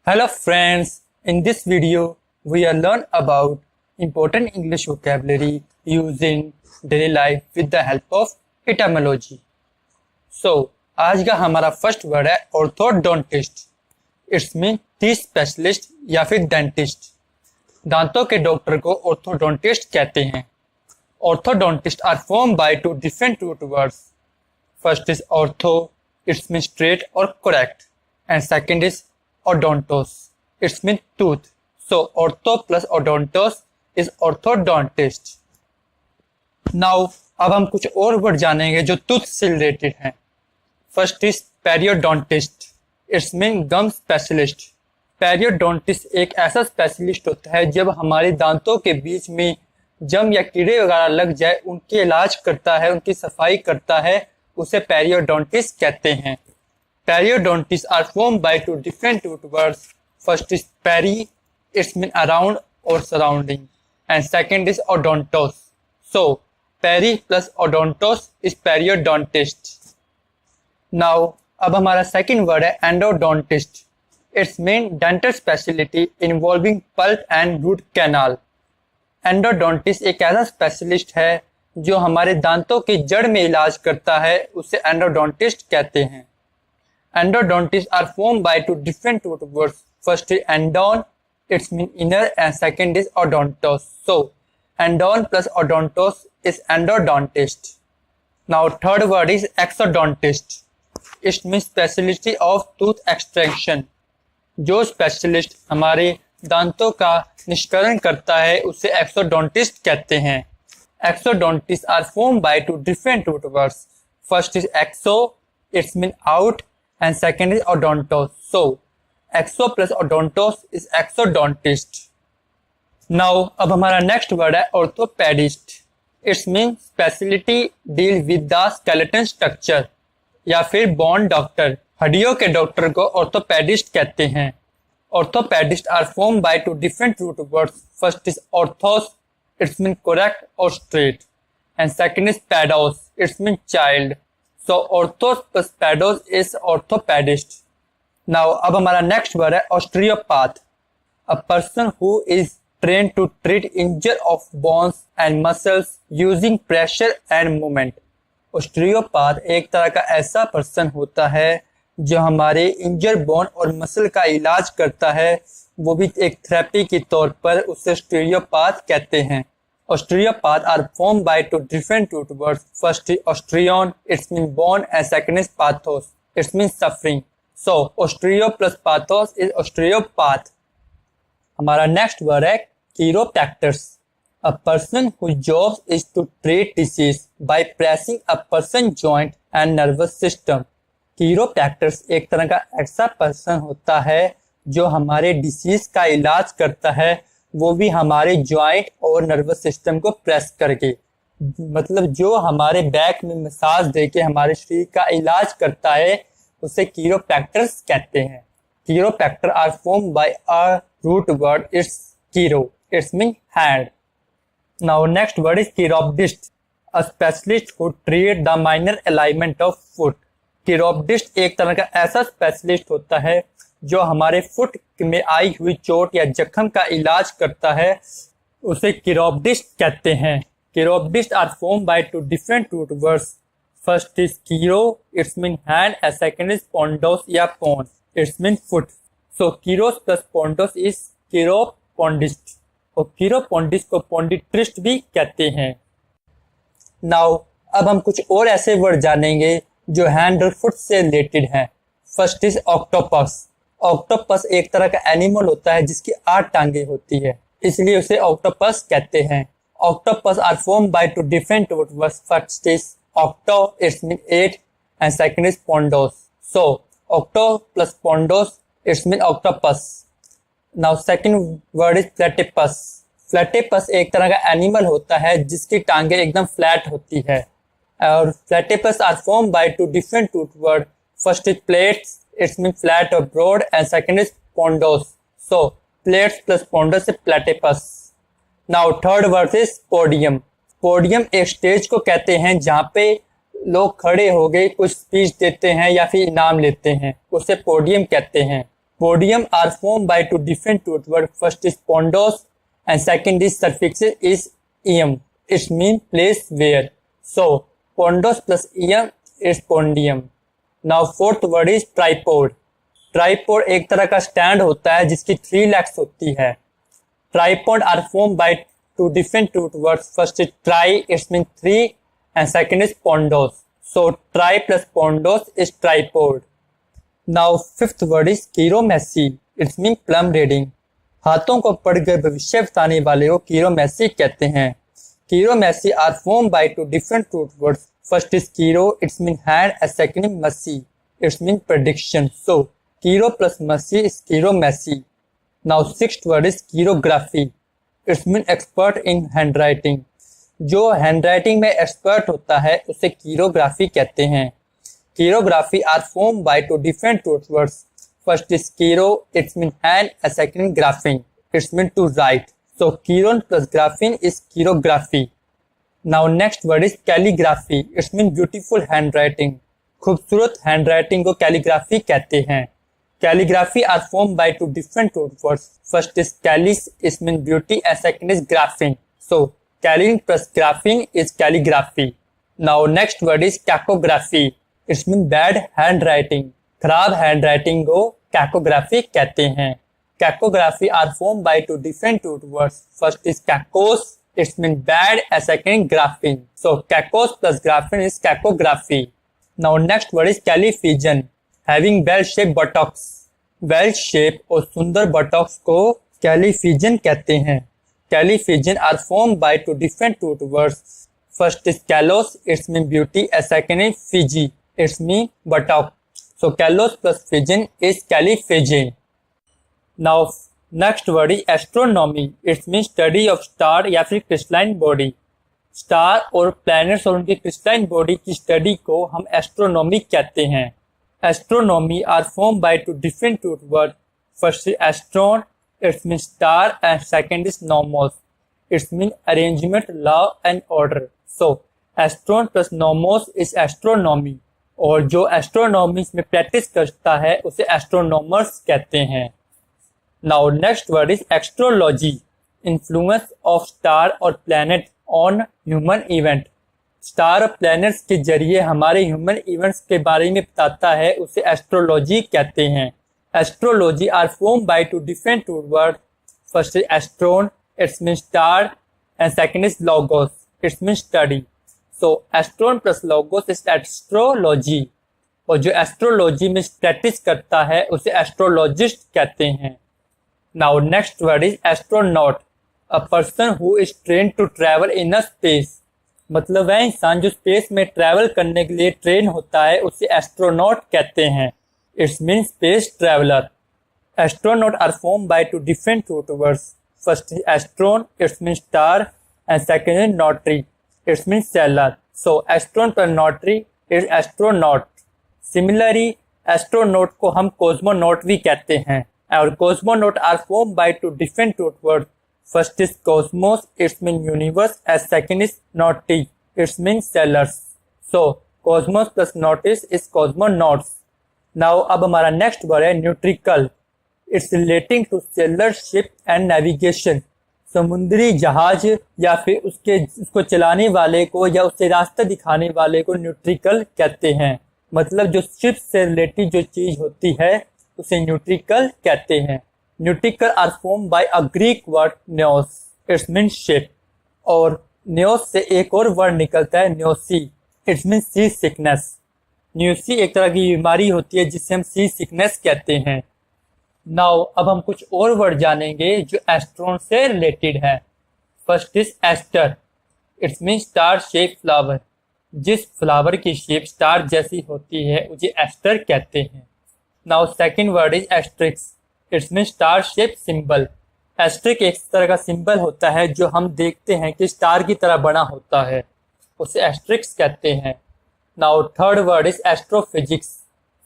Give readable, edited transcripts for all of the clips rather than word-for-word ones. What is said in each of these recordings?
Hello friends, in this video we are learn about important English vocabulary used in daily life with the help of etymology. So आज का हमारा first word है orthodontist. It's mean teeth specialist या फिर dentist. दांतों के doctor को orthodontist कहते हैं. Orthodontist are form by two different root words. First is ortho, it's mean straight or correct, and second is odontos, it's mean tooth. So ortho plus odontos is orthodontist. Now अब हम कुछ और word जानेंगे जो tooth से related हैं. First is periodontist, it's mean gum specialist. Periodontist एक ऐसा स्पेशलिस्ट होता है जब हमारे दांतों के बीच में जम या कीड़े वगैरह लग जाए उनके इलाज करता है, उनकी सफाई करता है, उसे पेरियोडोंटिस्ट कहते हैं. Periodontists are formed by two different root words. First is peri, it's mean around or surrounding, and second is odontos. So peri plus odontos is periodontist. Now अब हमारा second word है endodontist. It's mean dental specialty involving pulp and root canal. Endodontist एक ऐसा specialist है जो हमारे दांतों की जड़ में इलाज करता है, उसे एंडोडोंटिस्ट कहते हैं. Endodontists are formed by two different root words. First is endon, it's mean inner, and second is odontos. So endon plus odontos is endodontist. Now third word is exodontist. It means specialty of tooth extraction. जो specialist हमारे दांतों का निष्करण करता है उसे एक्सोडोंटिस्ट कहते हैं. Exodontists are formed by two different root words. First is exo, it's mean out, and second is odontos. So exo plus odontos is exodontist. Now अब हमारा नेक्स्ट वर्ड है orthopedist. It's mean speciality deal with the skeleton structure या फिर bone doctor. हड्डियों के doctor को orthopedist कहते हैं. Orthopedist are form by two different root words. First is orthos, it's mean correct और straight, and second is pedos, it's mean child. So orthos plus pedos is orthopedist. Now अब हमारा next word है osteopath. A person who is trained to treat injury of bones and muscles using pressure and movement. Osteopath एक तरह का ऐसा person होता है जो हमारे इंजर बोन और मसल का इलाज करता है, वो भी एक थेरेपी के तौर पर. उसे osteopath कहते हैं. Osteopaths are formed by two different root words. First is osteon, it means bone, and second is pathos, it means suffering. So osteo plus pathos is osteopath. हमारा नेक्स्ट वर्ड है chiropractors. A person whose job is to treat disease by pressing a person's joint and nervous system. chiropractors एक तरह का ऐसा person होता है जो हमारे डिसीज का इलाज करता है, वो भी हमारे जॉइंट और नर्वस सिस्टम को प्रेस करके, मतलब जो हमारे बैक में मसाज देके हमारे शरीर का इलाज करता है, उसे कीरोप्रैक्टर्स कहते हैं. Chiropractor are form by a root word, it's chiro, it's mean hand. Now next word is chiropodist. A specialist who treat the minor alignment of foot. Chiropodist एक तरह का ऐसा स्पेशलिस्ट होता है जो हमारे फुट में आई हुई चोट या जख्म का इलाज करता है, उसे कीरोप्टिस्ट कहते हैं. Chiropodist are form by two different root words. First is chiro, it's mean hand, and second is pondos या pon, it's mean foot. So chiros plus pondos is chiropodist, और कीरोपोंडिस्ट को पोंडिट्रिस्ट भी कहते हैं. नाउ अब हम कुछ और ऐसे वर्ड जानेंगे जो हैंड और फुट से रिलेटेड हैं. First is octopus. ऑक्टोपस एक तरह का एनिमल होता है जिसकी 8 टांगे होती है, इसलिए उसे ऑक्टोपस कहते हैं. Octopus are form by two different root words. First is octo, it's mean 8, and second is pondos. So octo plus pondos, it's mean octopus. Now second word is platypus. Platypus एक तरह का animal होता है जिसकी टांगे एकदम flat होती है, और platypus are form by two different root word. First is plates, it's mean flat or broad, and second is pondos. So plates plus pondos is platypus. Now third word is podium. Podium एक stage को कहते हैं जहाँ पे लोग खड़े हो गए कुछ स्पीच देते हैं या फिर इनाम लेते हैं, उसे पोडियम कहते हैं. Podium are formed by two different root words. First is pondos and second is suffix is ium. It means place where. So pondos plus ium is pondium. Now fourth word is tripod. Tripod एक तरह का stand होता है जिसकी 3 legs होती है. Tripod are form by two different root words. First is tri, it's mean 3 and second is pondos. So tri plus pondos is tripod. Now fifth word is chiromancy. It's mean palm reading. हाथों को पढ़कर भविष्य बताने वाले को chiromancy कहते हैं. Chiromancy are form by two different root words. First is chiro, it's mean hand and second is mancy, it's mean prediction. So chiro plus mancy is chiromancy. Now sixth word is कीरोग्राफी. It's mean expert in handwriting. जो handwriting में expert होता है उसे chirography कहते हैं. Chirography are form by two different root words. First is chiro, it's mean hand and second graphing, it's mean to write. So chiron plus graphin is chirography. Now next word is calligraphy. It's mean beautiful handwriting. खूबसूरत handwriting को calligraphy कहते हैं. Calligraphy are formed by two different root words. First is calis, it means beauty, and second is graphing. So calling plus graphing is calligraphy. Now next word is cacography. It means bad handwriting. खराब handwriting को cacography कहते हैं. Cacography are formed by two different root words. First is cacos, it means bad, and second graphing. So cacos plus graphing is cacography. Now next word is califusion. Having bell-shaped buttocks. Bell shape और सुंदर buttocks को califusion कहते हैं. Califusion are formed by two different root words. First is callous, it means beauty, and second is figi, it means buttock. So callous plus fusion is califusion. Now next word is astronomy. It means study of star या फिर crystalline body. Star और planets और उनकी crystalline body की study को हम astronomy कहते हैं. Astronomy are formed by two different root words. First is astron, it means star, and second is nomos, it means arrangement, law and order. So astron plus nomos is astronomy. और जो astronomy में practice करता है उसे astronomers कहते हैं. Now next word is astrology. Influence of star और planet on human event. Star और प्लैनेट्स के जरिए हमारे ह्यूमन इवेंट्स के बारे में बताता है उसे एस्ट्रोलॉजी कहते हैं. Astrology are form by two different root word. First is astron, it's mean star, and second is logos, it's mean study. So astron plus logos is astrology. और जो एस्ट्रोलॉजी में प्रैक्टिस करता है उसे एस्ट्रोलॉजिस्ट कहते हैं. Now next word is astronaut. A person who is trained to travel in a space. मतलब वह इंसान जो स्पेस में ट्रैवल करने के लिए ट्रेन होता है उसे एस्ट्रोनॉट कहते हैं. It's mean space traveller. Astronaut are form by two different root words. First is astron, it's mean star, and second is nautery, it's mean sailor. So astron पर nautery is astronaut. Similarly astronaut को हम cosmonaut भी कहते हैं. और cosmonaut are form by two different root words. First is cosmos, it means universe, and second is naughty, it means sailors. So cosmos plus naughties is cosmonauts. Now अब हमारा next word है nutrical. It's relating to sailor ship and navigation. समुद्री जहाज या फिर उसको चलाने वाले को या उससे रास्ता दिखाने वाले को न्यूट्रिकल कहते हैं. मतलब जो शिप से रिलेटेड जो चीज होती है उसे न्यूट्रिकल कहते हैं. Nautical are formed by a Greek word neos, it means ship. और neos से एक और वर्ड निकलता है न्योसी, it means sea sickness. न्योसी एक तरह की बीमारी होती है जिसे हम sea sickness कहते हैं. Now अब हम कुछ और वर्ड जानेंगे जो एस्ट्रोन से रिलेटेड है. First is aster, it means star shaped flower. जिस फ्लावर की शेप स्टार जैसी होती है उसे एस्टर कहते हैं. Now second word is asterisk. It's mean star shape symbol. Asterisk एक तरह का सिंबल होता है जो हम देखते हैं कि स्टार की तरह बना होता है, उसे एस्ट्रिक्स कहते हैं. Now third word is astrophysics.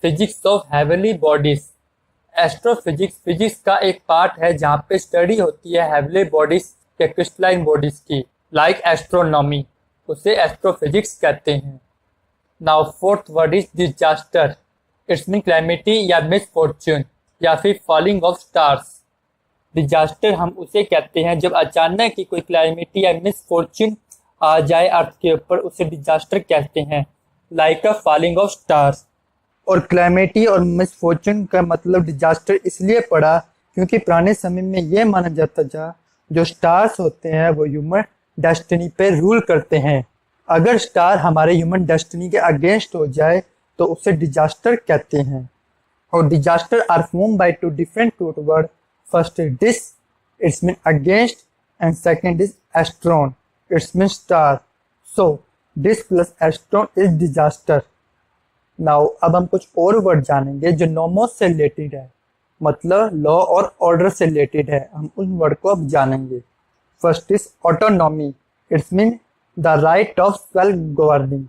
Physics of heavenly bodies. Astrophysics physics का एक पार्ट है जहाँ पे स्टडी होती है हेवनली बॉडीज या क्रिस्टलाइन बॉडीज की, लाइक एस्ट्रोनॉमी, उसे एस्ट्रोफिजिक्स कहते हैं. Now fourth word is disaster. It's mean calamity या मिसफॉर्च्यून या फिर फॉलिंग ऑफ स्टार्स। डिजास्टर हम उसे कहते हैं जब अचानक ही कोई क्लाइमेटी या मिसफॉर्चून आ जाए अर्थ के ऊपर, उसे डिजास्टर कहते हैं, like a falling of stars. और क्लाइमेटी और मिसफॉर्चून का मतलब डिजास्टर इसलिए पड़ा क्योंकि पुराने समय में यह माना जाता था जो स्टार्स होते हैं वो ह्यूमन डेस्टिनी पे रूल करते हैं। अगर स्टार हमारे ह्यूमन डेस्टिनी के अगेंस्ट हो जाए तो उसे डिजास्टर कहते हैं। और disaster are form by two different root word. First is dis, it's mean against, and second is astron, it's mean star. So dis plus astron is disaster. Now अब हम कुछ और वर्ड जानेंगे जो नोमोस से रिलेटेड है, मतलब law और ऑर्डर से रिलेटेड है। हम उन वर्ड को अब जानेंगे। First is autonomy, it's mean the right of self governing.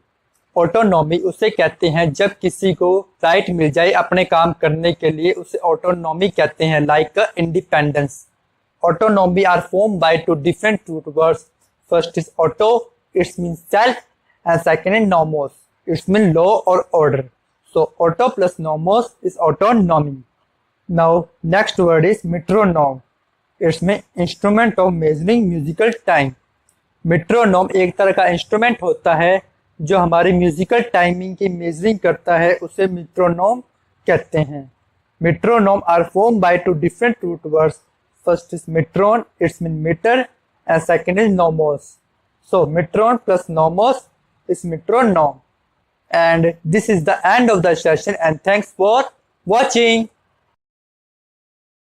Autonomy उसे कहते हैं जब किसी को राइट मिल जाए अपने काम करने के लिए, उसे ऑटोनॉमी कहते हैं, like independence. Autonomy are form by two different root words. First is auto, it's mean self, and second is nomos, it's mean law और order. So auto plus nomos is autonomy. Now next word is metronome, it's mean instrument of measuring musical time. Metronome एक तरह का instrument होता है जो हमारी musical timing की measuring करता है, उसे मेट्रोनोम कहते हैं। Metronome are form by two different root words. First is metron, it's mean metre, and second is nomos. So metron plus nomos is metronome. And this is the end of the session, and thanks for watching.